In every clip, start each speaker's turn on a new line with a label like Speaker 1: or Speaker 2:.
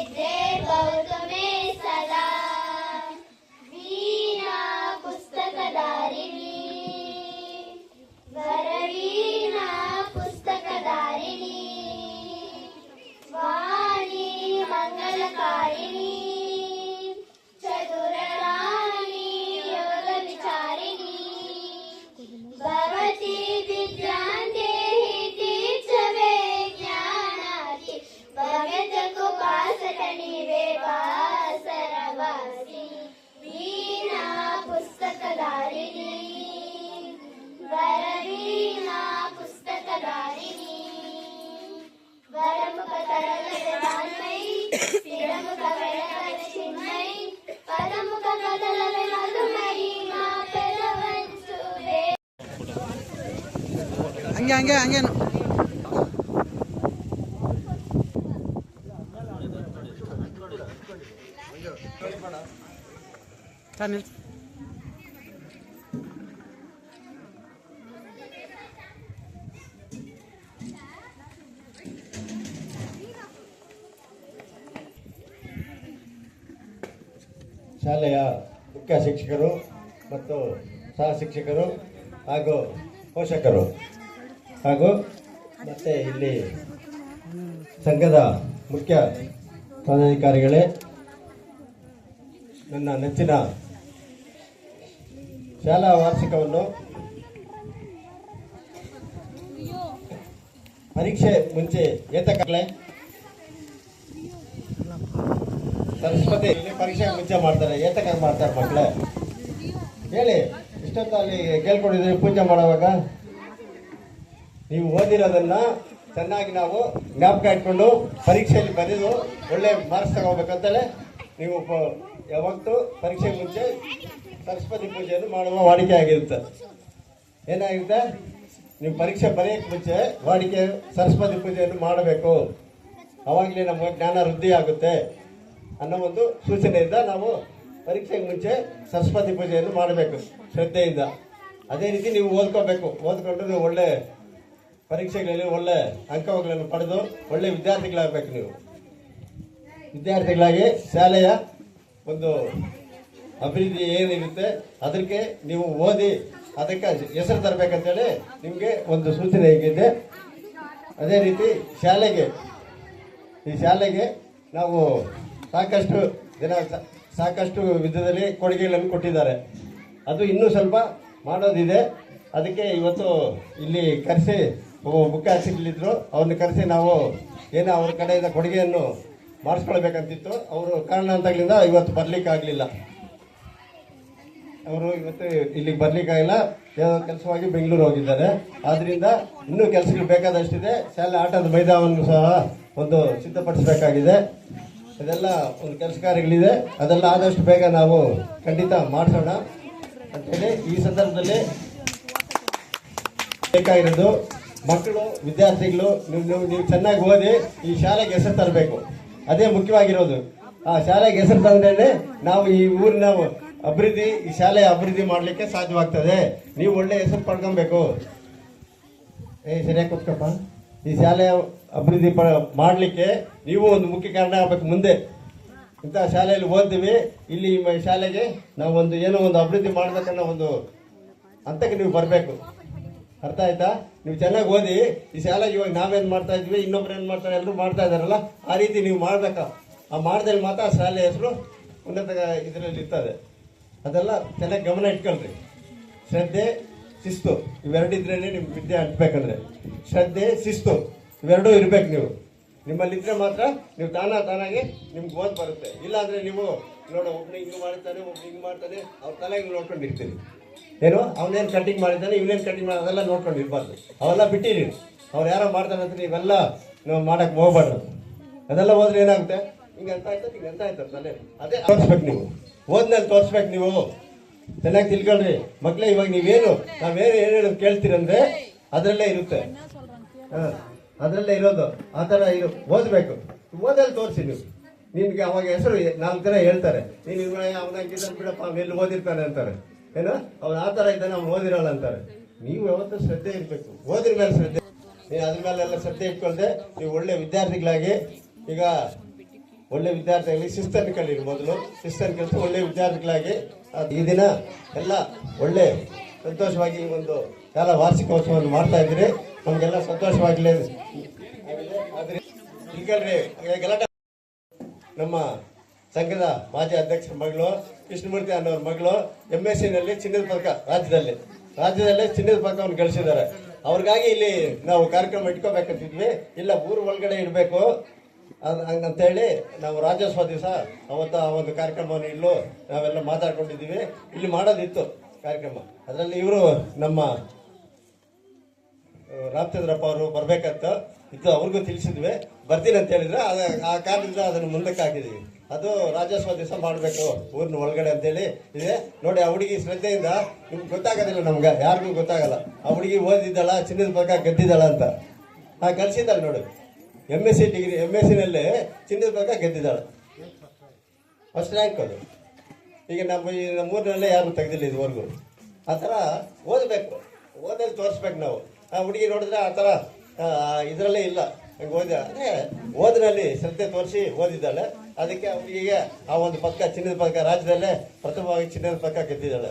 Speaker 1: विद्ये भवतु मे सदा वीणा पुस्तकधारिणी वरवीणा पुस्तकधारिणी वाणी मंगलकारिणी चतुरराणी योग विचारिणी भवती विद्यान्तेहि तीर्थवे ज्ञानाति भव्यजगोपासकनि वेवासरवासिनि वीणा पुस्तकधारिणी वरवीणा पुस्तकधारिणी वरमुखतरलविदान्मयी स्थिरमुखवेलकचिन्मयी पदमुखकदलविमधुमयी मा पेदवंसुवे
Speaker 2: ಹಂಗೆ
Speaker 3: ಶಾಲೆಯ ಮುಖ್ಯ ಶಿಕ್ಷಕರು ಮತ್ತು ಸಹ ಶಿಕ್ಷಕರು ಹಾಗೂ ಪೋಷಕರು ಹಾಗೂ ಮತ್ತೆ ಇಲ್ಲಿ ಸಂಘದ ಮುಖ್ಯ ಪದಾಧಿಕಾರಿಗಳೇ, ನನ್ನ ನೆಚ್ಚಿನ ಶಾಲಾ ವಾರ್ಷಿಕವನ್ನು ಪರೀಕ್ಷೆ ಮುಂಚೆ ಏತಕ್ಕಾಗಲೇ ಸರಸ್ವತಿ ಪರೀಕ್ಷೆ ಮುಂಚೆ ಮಾಡ್ತಾರೆ, ಏತಕ್ಕಾಗಿ ಮಾಡ್ತಾರೆ ಮಕ್ಕಳೇ ಹೇಳಿ. ಇಷ್ಟೊತ್ತು ಅಲ್ಲಿ ಕೇಳ್ಕೊಂಡಿದ್ರಿ ಪೂಜೆ ಮಾಡುವಾಗ ನೀವು ಓದಿರೋದನ್ನ ಚೆನ್ನಾಗಿ ನಾವು ಜ್ಞಾಪಕ ಇಟ್ಕೊಂಡು ಪರೀಕ್ಷೆಯಲ್ಲಿ ಬರೆದು ಒಳ್ಳೆ ಮಾರ್ಕ್ಸ್ ತಗೋಬೇಕಂತಲೇ ನೀವು ಯಾವತ್ತೂ ಪರೀಕ್ಷೆ ಮುಂಚೆ ಸರಸ್ವತಿ ಪೂಜೆಯನ್ನು ಮಾಡುವ ವಾಡಿಕೆ ಆಗಿರುತ್ತೆ. ಏನಾಗಿರುತ್ತೆ, ನೀವು ಪರೀಕ್ಷೆ ಬರೆಯೋಕ್ಕೆ ಮುಂಚೆ ವಾಡಿಕೆ ಸರಸ್ವತಿ ಪೂಜೆಯನ್ನು ಮಾಡಬೇಕು, ಅವಾಗಲೇ ನಮಗೆ ಜ್ಞಾನ ವೃದ್ಧಿ ಆಗುತ್ತೆ ಅನ್ನೋ ಒಂದು ಸೂಚನೆಯಿಂದ ನಾವು ಪರೀಕ್ಷೆಗೆ ಮುಂಚೆ ಸರಸ್ವತಿ ಪೂಜೆಯನ್ನು ಮಾಡಬೇಕು ಶ್ರದ್ಧೆಯಿಂದ. ಅದೇ ರೀತಿ ನೀವು ಓದ್ಕೋಬೇಕು, ಓದ್ಕೊಂಡು ನೀವು ಒಳ್ಳೆ ಪರೀಕ್ಷೆಗಳಲ್ಲಿ ಒಳ್ಳೆ ಅಂಕಗಳನ್ನು ಪಡೆದು ಒಳ್ಳೆ ವಿದ್ಯಾರ್ಥಿಗಳಾಗಬೇಕು. ನೀವು ವಿದ್ಯಾರ್ಥಿಗಳಾಗಿ ಶಾಲೆಯ ಒಂದು ಅಭಿವೃದ್ಧಿ ಏನಿರುತ್ತೆ ಅದಕ್ಕೆ ನೀವು ಓದಿ ಅದಕ್ಕೆ ಹೆಸರು ತರಬೇಕಂತೇಳಿ ನಿಮಗೆ ಒಂದು ಸೂಚನೆ ಹೇಗಿದೆ. ಅದೇ ರೀತಿ ಈ ಶಾಲೆಗೆ ನಾವು ಸಾಕಷ್ಟು ವಿಧದಲ್ಲಿ ಕೊಡುಗೆಗಳನ್ನು ಕೊಟ್ಟಿದ್ದಾರೆ. ಅದು ಇನ್ನೂ ಸ್ವಲ್ಪ ಮಾಡೋದಿದೆ. ಅದಕ್ಕೆ ಇವತ್ತು ಇಲ್ಲಿ ಕರೆಸಿ ಮುಖ್ಯ ಅತಿಥಿಗಳಿದ್ರು, ಅವ್ರನ್ನ ಕರೆಸಿ ನಾವು ಏನೋ ಅವ್ರ ಕಡೆಯಿಂದ ಕೊಡುಗೆಯನ್ನು ಮಾಡಿಸ್ಕೊಳ್ಬೇಕಂತಿತ್ತು. ಅವರು ಕಾರಣಾಂತರಗಳಿಂದ ಇವತ್ತು ಬರ್ಲಿಕ್ಕಾಗಲಿಲ್ಲ. ಅವರು ಇವತ್ತು ಇಲ್ಲಿಗೆ ಬರ್ಲಿಕ್ಕಾಗಿಲ್ಲ, ಯಾವುದೋ ಕೆಲಸವಾಗಿ ಬೆಂಗಳೂರು ಹೋಗಿದ್ದಾರೆ. ಆದ್ರಿಂದ ಇನ್ನೂ ಕೆಲಸಗಳು ಬೇಕಾದಷ್ಟಿದೆ. ಶಾಲೆ ಆಟದ ಮೈದಾನವನ್ನು ಸಹ ಒಂದು ಸಿದ್ಧಪಡಿಸಬೇಕಾಗಿದೆ. ಇದೆಲ್ಲ ಒಂದು ಕೆಲಸ ಕಾರ್ಯಗಳಿದೆ, ಅದೆಲ್ಲ ಆದಷ್ಟು ಬೇಗ ನಾವು ಖಂಡಿತ ಮಾಡಿಸೋಣ ಅಂತೇಳಿ ಈ ಸಂದರ್ಭದಲ್ಲಿ ಬೇಕಾಗಿರೋದು ಮಕ್ಕಳು ವಿದ್ಯಾರ್ಥಿಗಳು ನೀವು ಚೆನ್ನಾಗಿ ಓದಿ ಈ ಶಾಲೆಗೆ ಹೆಸರು ತರಬೇಕು. ಅದೇ ಮುಖ್ಯವಾಗಿರೋದು. ಆ ಶಾಲೆಗೆ ಹೆಸರು ತಂದ್ರೆ ನಾವು ಈ ಊರಿನ ಅಭಿವೃದ್ಧಿ, ಈ ಶಾಲೆಯ ಅಭಿವೃದ್ಧಿ ಮಾಡಲಿಕ್ಕೆ ಸಾಧ್ಯವಾಗ್ತದೆ. ನೀವು ಒಳ್ಳೆ ಹೆಸರು ಪಡ್ಕೊಬೇಕು. ಸರಿಯಾಗಿ ಕೂತ್ಕಪ್ಪ. ಈ ಶಾಲೆಯ ಅಭಿವೃದ್ಧಿ ಮಾಡಲಿಕ್ಕೆ ನೀವು ಒಂದು ಮುಖ್ಯ ಕಾರಣ ಆಗಬೇಕು. ಮುಂದೆ ಇಂಥ ಶಾಲೆಯಲ್ಲಿ ಓದ್ತೀವಿ, ಇಲ್ಲಿ ಶಾಲೆಗೆ ನಾವು ಏನೋ ಒಂದು ಅಭಿವೃದ್ಧಿ ಮಾಡಬೇಕನ್ನೋ ಒಂದು ಹಂತಕ್ಕೆ ನೀವು ಬರಬೇಕು. ಅರ್ಥ ಆಯ್ತಾ? ನೀವು ಚೆನ್ನಾಗಿ ಓದಿ ಈ ಶಾಲೆಗೆ ಇವಾಗ ನಾವೇನು ಮಾಡ್ತಾ ಇದ್ವಿ, ಇನ್ನೊಬ್ರು ಏನು ಮಾಡ್ತಾರೆ, ಎಲ್ಲರೂ ಮಾಡ್ತಾ ಇದಾರಲ್ಲ, ಆ ರೀತಿ ನೀವು ಮಾಡ್ಬೇಕ. ಆ ಮಾಡ್ದಲ್ಲಿ ಮಾತ್ರ ಶಾಲೆ ಹೆಸರು ಉನ್ನತ ಇದರಲ್ಲಿ ಇರ್ತದೆ. ಅದೆಲ್ಲ ಚೆನ್ನಾಗಿ ಗಮನ ಇಟ್ಕೊಳ್ರಿ. ಶ್ರದ್ಧೆ, ಶಿಸ್ತು ಇವೆರಡಿದ್ರೇ ನಿಮ್ಗೆ ವಿದ್ಯೆ ಹಂಚ್ಬೇಕಂದ್ರೆ ಶ್ರದ್ಧೆ, ಶಿಸ್ತು ಇವೆರಡೂ ಇರ್ಬೇಕು. ನಿಮ್ಮಲ್ಲಿದ್ರೆ ಮಾತ್ರ ನೀವು ತಾನಾಗಿ ನಿಮ್ಗೆ ಓದ್ ಬರುತ್ತೆ. ಇಲ್ಲಾಂದ್ರೆ ನೀವು ನೋಡೋ ಒಬ್ರು ಹಿಂಗೆ ಮಾಡ್ತಾನೆ, ಒಬ್ರು ಹಿಂಗೆ ಮಾಡ್ತಾನೆ, ಅವ್ರ ತಲೆಗೆ ನೋಡ್ಕೊಂಡಿರ್ತೀರಿ. ಏನು ಅವನೇನು ಕಟಿಂಗ್ ಮಾಡಿದ್ದಾನೆ, ಇವನೇನು ಕಟಿಂಗ್ ಮಾಡಿ ಅದೆಲ್ಲ ನೋಡ್ಕೊಂಡು ಇರ್ಬಾರ್ದು. ಅವೆಲ್ಲ ಬಿಟ್ಟಿರಿ. ಅವ್ರು ಯಾರೋ ಮಾಡ್ತಾನೆ ಅಂತ ನೀವೆಲ್ಲ ನೀವು ಮಾಡಕ್ಕೆ ಹೋಗ್ಬಾರ್ದು. ಅದೆಲ್ಲ ಹೋದ್ರೆ ಏನಾಗುತ್ತೆ, ಹಿಂಗೆ ಅಂತ ಆಯ್ತದೆ, ಹಿಂಗೆ ಅಂತ ಆಯ್ತದೆ ತಲೆ. ಅದೇ ತೋರಿಸ್ಬೇಕು. ನೀವು ಓದ್ನಲ್ಲಿ ತೋರಿಸ್ಬೇಕು. ನೀವು ಚೆನ್ನಾಗಿ ತಿಳ್ಕೊಳ್ರಿ ಮಕ್ಕಳೇ. ಇವಾಗ ನಾವೇನು ಹೇಳೋದು ಕೇಳ್ತೀರಂದ್ರೆ ಅದರಲ್ಲೇ ಇರುತ್ತೆ. ಅದರಲ್ಲೇ ಇರೋದು ಆ ಥರ ಓದಬೇಕು. ಓದಲ್ಲಿ ತೋರಿಸಿ ನೀವು. ನಿನ್ಗೆ ಅವಾಗ ಹೆಸರು 4 ಜನ ಹೇಳ್ತಾರೆ, ನೀನು ಅವನಾಗಿದ್ದಾನೆ ಬಿಡಪ್ಪ, ಎಲ್ಲಿ ಓದಿರ್ತಾನೆ ಅಂತಾರೆ. ಏನೋ ಅವ್ನು ಆ ಥರ ಇದ್ದಾನೆ, ಅವ್ನು ಓದಿರೋಲ್ಲ ಅಂತಾರೆ. ನೀವು ಯಾವತ್ತೂ ಶ್ರದ್ಧೆ ಇರಬೇಕು. ಓದಿರ ಮೇಲೆ ಶ್ರದ್ಧೆ, ನೀವು ಅದ್ರ ಮೇಲೆಲ್ಲ ಶ್ರದ್ಧೆ ಇಟ್ಕೊಳ್ದೆ ನೀವು ಒಳ್ಳೆ ವಿದ್ಯಾರ್ಥಿಗಳಾಗಿ ಈಗ ಒಳ್ಳೆ ವಿದ್ಯಾರ್ಥಿಗಳಿಗೆ ಶಿಸ್ತನ್ನು ಕಲೀರಿ. ಮೊದಲು ಶಿಸ್ತನ್ನು ಕಲಿತು ಒಳ್ಳೆ ವಿದ್ಯಾರ್ಥಿಗಳಾಗಿ ಈ ದಿನ ಎಲ್ಲ ಒಳ್ಳೆ ಸಂತೋಷವಾಗಿ ಈ ಒಂದು ಶಾಲಾ ವಾರ್ಷಿಕೋತ್ಸವವನ್ನು ಮಾಡ್ತಾ ಇದ್ದೀರಿ. ನಮಗೆಲ್ಲ ಸಂತೋಷವಾಗಲಿ. ಗಲಾಟೆ ನಮ್ಮ ಸಂಘದ ಮಾಜಿ ಅಧ್ಯಕ್ಷರ ಮಗಳು ಕೃಷ್ಣಮೂರ್ತಿ ಅನ್ನೋರ ಮಗಳು MSc ನಲ್ಲಿ ಚಿನ್ನದ ಪದಕ ರಾಜ್ಯದಲ್ಲೇ ಚಿನ್ನದ ಪದಕವನ್ನು ಗಳಿಸಿದ್ದಾರೆ. ಅವ್ರಿಗಾಗಿ ಇಲ್ಲಿ ನಾವು ಕಾರ್ಯಕ್ರಮ ಇಟ್ಕೋಬೇಕಂತಿದ್ವಿ. ಇಲ್ಲ ಊರು ಒಳಗಡೆ ಇಡಬೇಕು ಹಂಗಂತೇಳಿ ನಾವು ರಾಜ್ಯೋತ್ಸವ ದಿವಸ ಅವತ್ತು ಆ ಒಂದು ಕಾರ್ಯಕ್ರಮವನ್ನು ಇಲ್ಲೂ ನಾವೆಲ್ಲ ಮಾತಾಡ್ಕೊಂಡಿದ್ದೀವಿ. ಇಲ್ಲಿ ಮಾಡೋದಿತ್ತು ಕಾರ್ಯಕ್ರಮ. ಅದರಲ್ಲಿ ಇವರು ನಮ್ಮ ರಾಮಚಂದ್ರಪ್ಪ ಅವರು ಬರ್ಬೇಕಂತ ಇದ್ದು ಅವ್ರಿಗೂ ತಿಳಿಸಿದ್ವಿ. ಬರ್ತೀನಿ ಅಂತ ಹೇಳಿದ್ರೆ ಆ ಕಾರಣದಿಂದ ಅದನ್ನು ಮುಂದಕ್ಕೆ ಹಾಕಿದ್ವಿ. ಅದು ರಾಜ್ಯೋತ್ಸವ ದಿವಸ ಮಾಡಬೇಕು ಊರಿನ ಒಳಗಡೆ ಅಂತೇಳಿ ಇದೆ. ನೋಡಿ ಆ ಹುಡುಗಿ ಶ್ರದ್ಧೆಯಿಂದ ನಿಮ್ಗೆ ಗೊತ್ತಾಗೋದಿಲ್ಲ, ನಮ್ಗೆ ಯಾರಿಗೂ ಗೊತ್ತಾಗಲ್ಲ. ಆ ಹುಡುಗಿ ಓದಿದ್ದಾಳ, ಚಿನ್ನದ ಪದಕ ಗೆದ್ದಿದ್ದಾಳ ಅಂತ ಕಳಿಸಿದ್ದಾಳೆ. ನೋಡಿ MSc ನಲ್ಲಿ ಚಿನ್ನದ ಪದಕ ಗೆದ್ದಿದ್ದಾಳೆ, ಫಸ್ಟ್ ರ್ಯಾಂಕ್ ಅದು. ಈಗ ನಮ್ಮೂರಿನಲ್ಲೇ ಯಾರು ತೆಗೆದಿಲ್ಲ ಇದುವರೆಗೂ. ಆ ಥರ ಓದಬೇಕು, ಓದಲ್ಲಿ ತೋರಿಸ್ಬೇಕು ನಾವು. ಆ ಹುಡುಗಿ ನೋಡಿದ್ರೆ ಆ ಥರ ಇದರಲ್ಲೇ ಇಲ್ಲ, ಹಂಗೆ ಓದಿ ಅಂದರೆ ಓದಿನಲ್ಲಿ ಶ್ರದ್ಧೆ ತೋರಿಸಿ ಓದಿದ್ದಾಳೆ. ಅದಕ್ಕೆ ಹುಡುಗಿಗೆ ಆ ಒಂದು ಪದಕ, ಚಿನ್ನದ ಪದಕ, ರಾಜ್ಯದಲ್ಲೇ ಪ್ರಥಮವಾಗಿ ಚಿನ್ನದ ಪದಕ ಗೆದ್ದಿದ್ದಾಳೆ.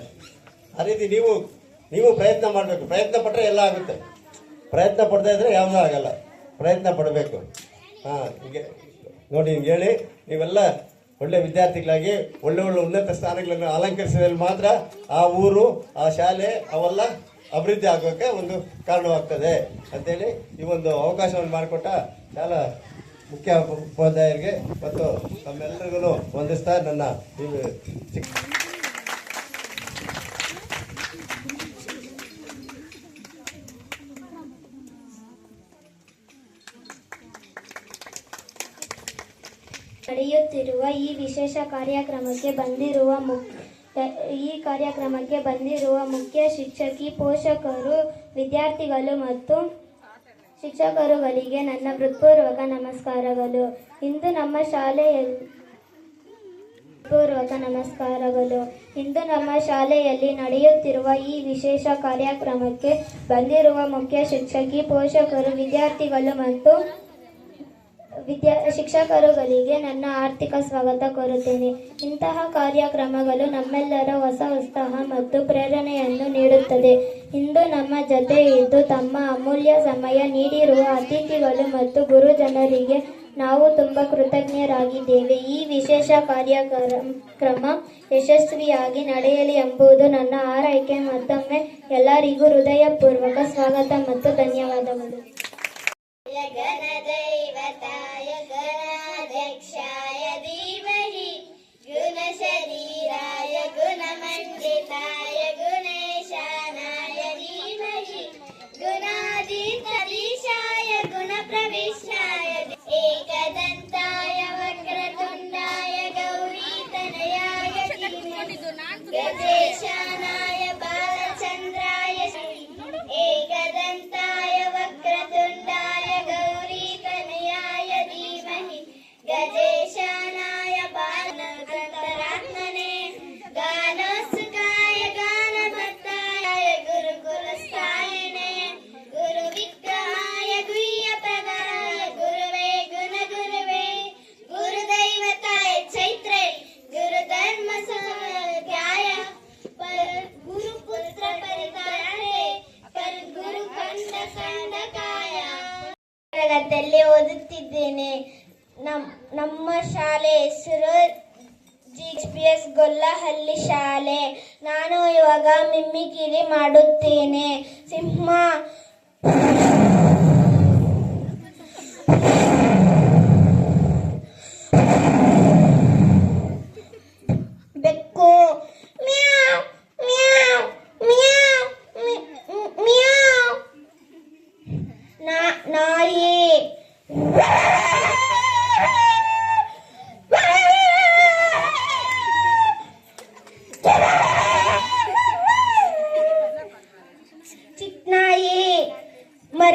Speaker 3: ಆ ರೀತಿ ನೀವು ಪ್ರಯತ್ನ ಮಾಡಬೇಕು. ಪ್ರಯತ್ನ ಪಟ್ಟರೆ ಎಲ್ಲ ಆಗುತ್ತೆ. ಪ್ರಯತ್ನ ಪಡ್ತಾ ಇದ್ರೆ ಯಾವುದೂ ಆಗಲ್ಲ. ಪ್ರಯತ್ನ ಪಡಬೇಕು. ಹೀಗೆ ನೋಡಿ, ಹಿಂಗೆ ಹೇಳಿ ನೀವೆಲ್ಲ ಒಳ್ಳೆ ವಿದ್ಯಾರ್ಥಿಗಳಾಗಿ ಒಳ್ಳೆ ಉನ್ನತ ಸ್ಥಾನಗಳನ್ನು ಅಲಂಕರಿಸಿದಲ್ಲಿ ಮಾತ್ರ ಆ ಊರು, ಆ ಶಾಲೆ ಅವೆಲ್ಲ ಅಭಿವೃದ್ಧಿ ಆಗೋಕ್ಕೆ ಒಂದು ಕಾರಣವಾಗ್ತದೆ ಅಂತೇಳಿ ಈ ಒಂದು ಅವಕಾಶವನ್ನು ಮಾಡಿಕೊಟ್ಟ ಶಾಲಾ ಮುಖ್ಯ ಉಪಾಧ್ಯಾಯರಿಗೆ ಮತ್ತು ತಮ್ಮೆಲ್ಲರಿಗೂ ವಂದಿಸ್ತಾ ನನ್ನ
Speaker 1: ನಡೆಯುತ್ತಿರುವ ಈ ವಿಶೇಷ ಕಾರ್ಯಕ್ರಮಕ್ಕೆ ಬಂದಿರುವ ಮುಖ್ಯ ಶಿಕ್ಷಕಿ, ಪೋಷಕರು, ವಿದ್ಯಾರ್ಥಿಗಳು ಮತ್ತು ಶಿಕ್ಷಕರುಗಳಿಗೆ ನನ್ನ ಹೃತ್ಪೂರ್ವಕ ನಮಸ್ಕಾರಗಳು. ಇಂದು ನಮ್ಮ ಶಾಲೆಯಲ್ಲಿ ನಡೆಯುತ್ತಿರುವ ಈ ವಿಶೇಷ ಕಾರ್ಯಕ್ರಮಕ್ಕೆ ಬಂದಿರುವ ಮುಖ್ಯ ಶಿಕ್ಷಕಿ, ಪೋಷಕರು, ವಿದ್ಯಾರ್ಥಿಗಳು ಮತ್ತು ಶಿಕ್ಷಕರುಗಳಿಗೆ ನನ್ನ ಆರ್ಥಿಕ ಸ್ವಾಗತ ಕೋರುತ್ತೇನೆ. ಇಂತಹ ಕಾರ್ಯಕ್ರಮಗಳು ನಮ್ಮೆಲ್ಲರ ಹೊಸ ಉತ್ಸಾಹ ಮತ್ತು ಪ್ರೇರಣೆಯನ್ನು ನೀಡುತ್ತದೆ. ಇಂದು ನಮ್ಮ ಜೊತೆ ಇದ್ದು ತಮ್ಮ ಅಮೂಲ್ಯ ಸಮಯ ನೀಡಿರುವ ಅತಿಥಿಗಳು ಮತ್ತು ಗುರುಜನರಿಗೆ ನಾವು ತುಂಬ ಕೃತಜ್ಞರಾಗಿದ್ದೇವೆ. ಈ ವಿಶೇಷ ಕಾರ್ಯಕ್ರಮ ಯಶಸ್ವಿಯಾಗಿ ನಡೆಯಲಿ ಎಂಬುದು ನನ್ನ ಹಾರೈಕೆ. ಮತ್ತೊಮ್ಮೆ ಎಲ್ಲರಿಗೂ ಹೃದಯಪೂರ್ವಕ ಸ್ವಾಗತ ಮತ್ತು ಧನ್ಯವಾದಗಳು. गणदैवताय गणाध्यक्षाय धीमहि गुणशरीराय गुणमण्डिताय गुणेशानाय धीमहि गुणाधीशाय गुणप्रविष्टाय एकदन्ताय वक्रतुण्डाय गौरीतनयाय धीमहि गजेशानाय बालचन्द्राय एकदन्ताय वक्रतुण्डाय गौरीतनयाय धीमहि गजेशानाय बालगन्तरात्मने गानोत्सुकाय गानदत्ताय गुरुकुलस्थायिने गुरुविग्रहाय गुह्यप्रदाय गुरुवे गुणगुरुवे गुरुदैवताय चैत्रे गुरुधर्मसंज्ञाय गुरुपुत्र परितारे ತರಗತಿಯಲ್ಲಿ ಓದುತ್ತಿದ್ದೇನೆ. ನಮ್ಮ ಶಾಲೆ ಹೆಸರು GHPS ಗೊಲ್ಲಹಳ್ಳಿ ಶಾಲೆ. ನಾನು ಇವಾಗ ಮಿಮಿಕ್ರಿ ಮಾಡುತ್ತೇನೆ. ಸಿಂಹ, ಬೆಕ್ಕು, ಮ್ಯಾವ್ ಮ್ಯಾವ್ ಮ್ಯಾವ್ ಮ್ಯಾವ್, ನಾಯಿ, ಚಿಕ್ಕನಾಯಿ, ಮರಿ.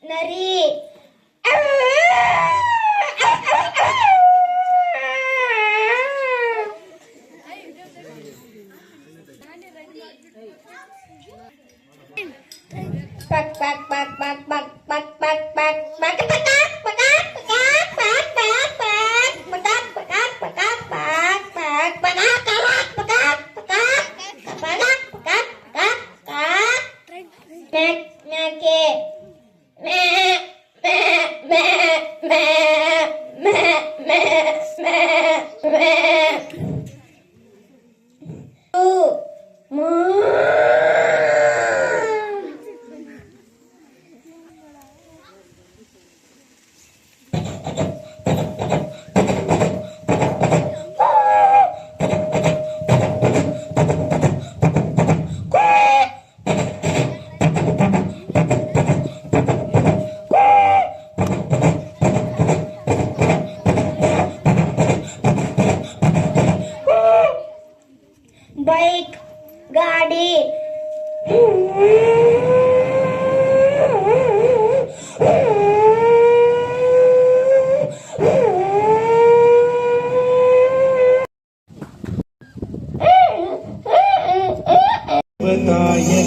Speaker 1: ನರಿ. Pak pak pak pak pak pak pak pak pak pak bike, ಗಾಡಿ.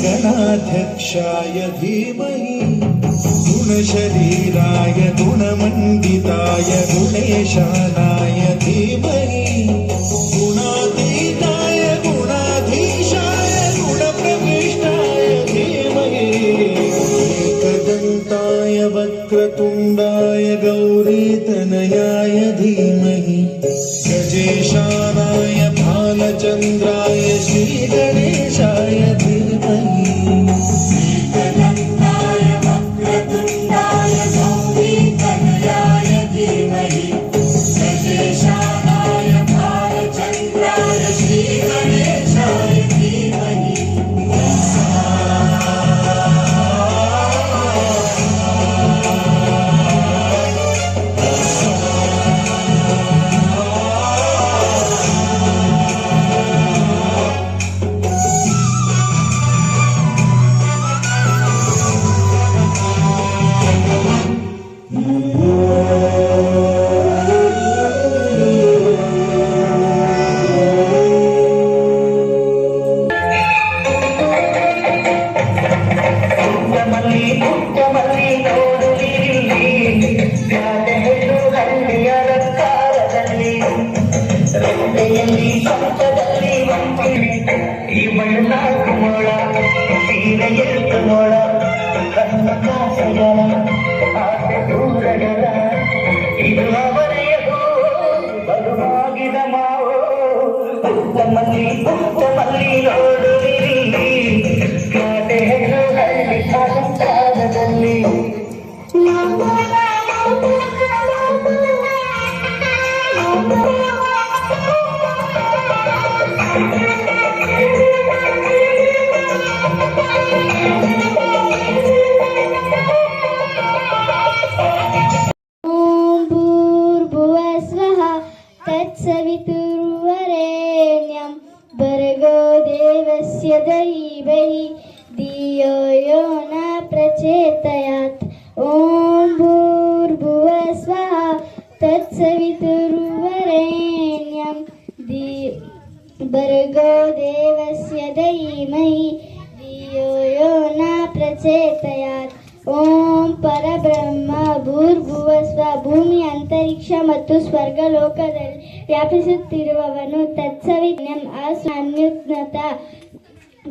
Speaker 2: गणाध्यक्षाय धीमहि गुणशरीराय गुणमण्डिताय गुणेशानाय धीमहि गुणातीताय गुणाधीशाय गुणप्रविष्टाय धीमहि एकदन्ताय वक्रतुण्डाय गौरीतनयाय धीमहि गजेशानाय भालचन्द्राय श्रीगणेशाय धीमहि एकदन्ताय वक्रतुण्डाय गौरीतनयाय धीमहि गजेशानाय भालचन्द्राय श्रीगणेशाय धीमहि
Speaker 1: तत्सवितुर्वरेण्यं भर्गो देवस्य धीमहि धियो यो न प्रचोदयात्. ॐ भूर्भुवः स्वः तत्सवितुर्वरेण्यं भर्गो देवस्य धीमहि धियो यो न प्रचोदयात्. ಓಂ ಪರಬ್ರಹ್ಮ ಭೂರ್ಭುವ ಸ್ವ. ಭೂಮಿ, ಅಂತರಿಕ್ಷ ಮತ್ತು ಸ್ವರ್ಗಲೋಕದಲ್ಲಿ ವ್ಯಾಪಿಸುತ್ತಿರುವವನು ತತ್ಸವಿಜ್ಞಂ ಅನ್ಯುನ್ನತ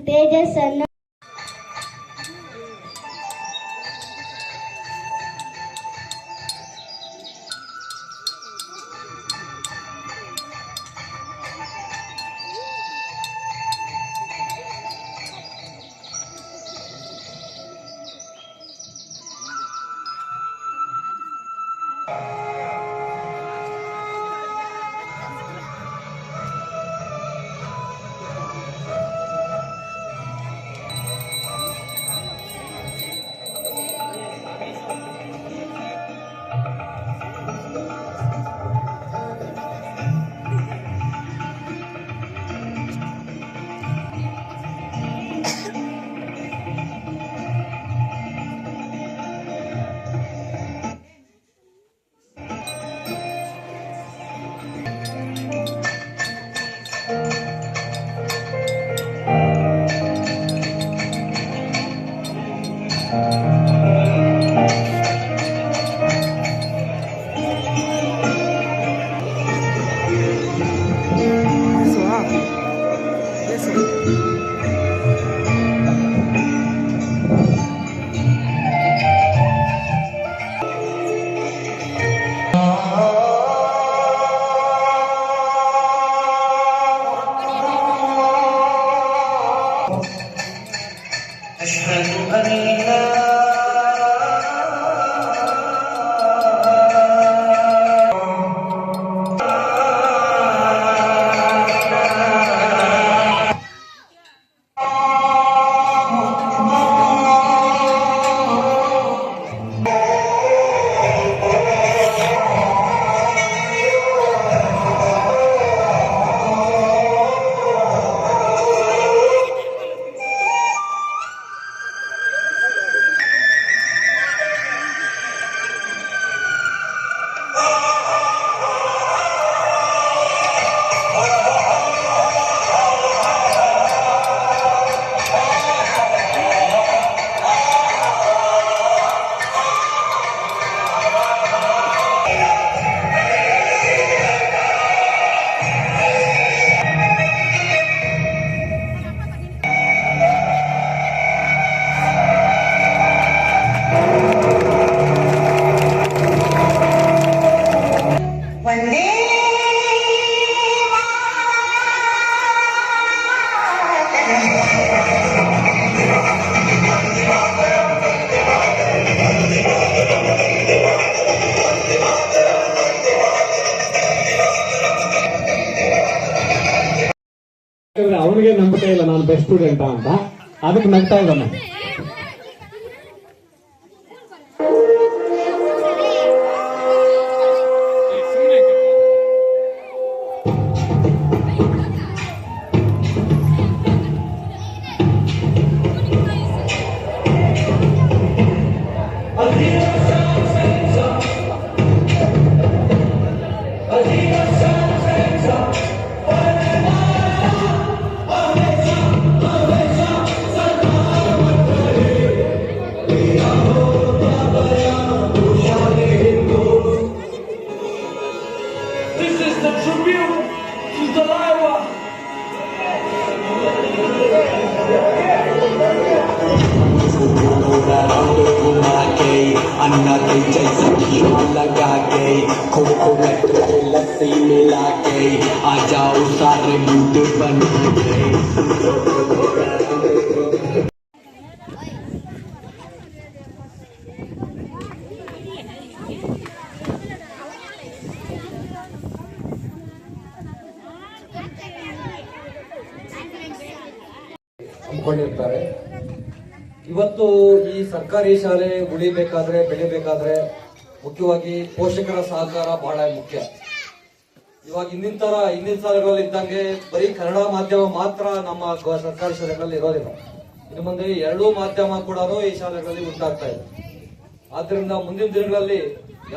Speaker 1: ತೇಜಸ್ಸನ್ನು
Speaker 2: أشهد أن لا
Speaker 4: ಯಾಕಂದ್ರೆ ಅವನಿಗೆ ನಂಬಿಕೆ ಇಲ್ಲ ನಾನು ಬೆಸ್ಟ್ ಸ್ಟೂಡೆಂಟ್ ಅಂತ, ಅದಕ್ಕೆ ನಗ್ತಾ ಇದ್ದಾನೆ.
Speaker 5: This is the tribute to Daliwa.
Speaker 6: अन्ना के जैसा घिया लगा के कोकोनट में लस्सी मिला के आ जाओ सारे मूड बना के
Speaker 7: ಹಮ್ಮಿಕೊಂಡಿರ್ತಾರೆ. ಇವತ್ತು ಈ ಸರ್ಕಾರಿ ಶಾಲೆ ಉಳಿಬೇಕಾದ್ರೆ ಬೆಳಿಬೇಕಾದ್ರೆ ಮುಖ್ಯವಾಗಿ ಪೋಷಕರ ಸಹಕಾರ ಬಹಳ ಮುಖ್ಯ. ಇವಾಗ ಹಿಂದಿನ ಸಾಲಗಳಲ್ಲಿ ಇದ್ದಂಗೆ ಬರೀ ಕನ್ನಡ ಮಾಧ್ಯಮ ಮಾತ್ರ ನಮ್ಮ ಸರ್ಕಾರಿ ಶಾಲೆಗಳಲ್ಲಿ ಇರೋದಿಲ್ಲ. ಇನ್ನು ಮುಂದೆ ಎರಡೂ ಮಾಧ್ಯಮ ಕೂಡ ಈ ಶಾಲೆಗಳಲ್ಲಿ ಉಂಟಾಗ್ತಾ ಇದೆ. ಆದ್ರಿಂದ ಮುಂದಿನ ದಿನಗಳಲ್ಲಿ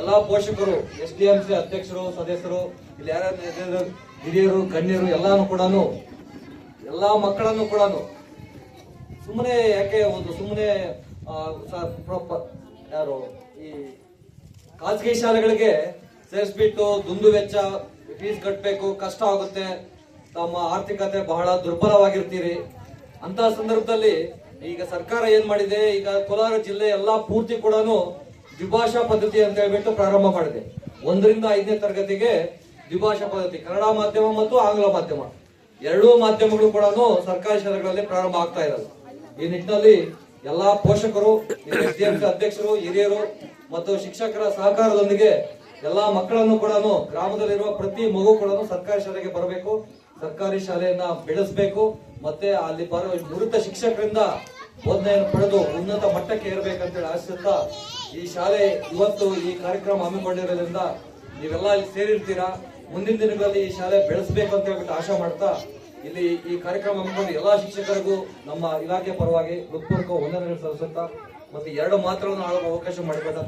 Speaker 7: ಎಲ್ಲಾ ಪೋಷಕರು, SDMC ಅಧ್ಯಕ್ಷರು, ಸದಸ್ಯರು, ಇಲ್ಲಿ ಯಾರ್ಯಾರು ಹಿರಿಯರು, ಗಣ್ಯರು ಎಲ್ಲಾನು ಕೂಡ ಎಲ್ಲಾ ಮಕ್ಕಳನ್ನು ಕೂಡ ಸುಮ್ಮನೆ ಯಾಕೆ ಸುಮ್ಮನೆ ಯಾರು ಈ ಖಾಸಗಿ ಶಾಲೆಗಳಿಗೆ ಸೇರಿಸ್ಬಿಟ್ಟು ದುಂದು ವೆಚ್ಚ ಫೀಸ್ ಕಟ್ಟಬೇಕು, ಕಷ್ಟ ಆಗುತ್ತೆ, ತಮ್ಮ ಆರ್ಥಿಕತೆ ಬಹಳ ದುರ್ಬಲವಾಗಿರ್ತೀರಿ ಅಂತ ಸಂದರ್ಭದಲ್ಲಿ ಈಗ ಸರ್ಕಾರ ಏನ್ ಮಾಡಿದೆ, ಈಗ ಕೋಲಾರ ಜಿಲ್ಲೆ ಎಲ್ಲಾ ಪೂರ್ತಿ ಕೂಡ ದ್ವಿಭಾಷಾ ಪದ್ಧತಿ ಅಂತ ಹೇಳ್ಬಿಟ್ಟು ಪ್ರಾರಂಭ ಮಾಡಿದೆ. 1 ರಿಂದ 5ನೇ ತರಗತಿಗೆ ದ್ವಿಭಾಷಾ ಪದ್ಧತಿ, ಕನ್ನಡ ಮಾಧ್ಯಮ ಮತ್ತು ಆಂಗ್ಲ ಮಾಧ್ಯಮ ಎರಡೂ ಮಾಧ್ಯಮಗಳು ಕೂಡ ಸರ್ಕಾರಿ ಶಾಲೆಗಳಲ್ಲಿ ಪ್ರಾರಂಭ ಆಗ್ತಾ ಇರೋದು. ಈ ನಿಟ್ಟಿನಲ್ಲಿ ಎಲ್ಲಾ ಪೋಷಕರು, SDMC ಅಧ್ಯಕ್ಷರು, ಹಿರಿಯರು ಮತ್ತು ಶಿಕ್ಷಕರ ಸಹಕಾರದೊಂದಿಗೆ ಎಲ್ಲಾ ಮಕ್ಕಳನ್ನು ಕೂಡ ಗ್ರಾಮದಲ್ಲಿರುವ ಪ್ರತಿ ಮಗು ಕೂಡ ಸರ್ಕಾರಿ ಶಾಲೆಗೆ ಬರಬೇಕು, ಸರ್ಕಾರಿ ಶಾಲೆಯನ್ನ ಬೆಳೆಸಬೇಕು, ಮತ್ತೆ ಅಲ್ಲಿ ಬರೋ ನುರಿತ ಶಿಕ್ಷಕರಿಂದ ಬೋಧನೆಯನ್ನು ಪಡೆದು ಉನ್ನತ ಮಟ್ಟಕ್ಕೆ ಏರ್ಬೇಕಂತೇಳಿ ಆಶಿಸುತ್ತಾ ಈ ಶಾಲೆ ಇವತ್ತು ಈ ಕಾರ್ಯಕ್ರಮ ಹಮ್ಮಿಕೊಂಡಿರೋದ್ರಿಂದ ನೀವೆಲ್ಲ ಇಲ್ಲಿ ಸೇರಿರ್ತೀರಾ. ಮುಂದಿನ ದಿನಗಳಲ್ಲಿ ಈ ಶಾಲೆ ಬೆಳೆಸಬೇಕು ಅಂತ ಹೇಳ್ಬಿಟ್ಟು ಆಶಾ ಮಾಡ್ತಾ ಇಲ್ಲಿ ಈ ಕಾರ್ಯಕ್ರಮ ಹಮ್ಮಿಕೊಂಡು ಎಲ್ಲಾ ಶಿಕ್ಷಕರಿಗೂ ನಮ್ಮ ಇಲಾಖೆ ಪರವಾಗಿ ಹೃತ್ಪೂರ್ವಕ ವಂದನೆಗಳು ಸಲ್ಲಿಸುತ್ತಾ ಮತ್ತೆ 2 ಮಾತುಗಳನ್ನು ಆಡುವ ಅವಕಾಶ ಮಾಡಿಕೊಟ್ಟ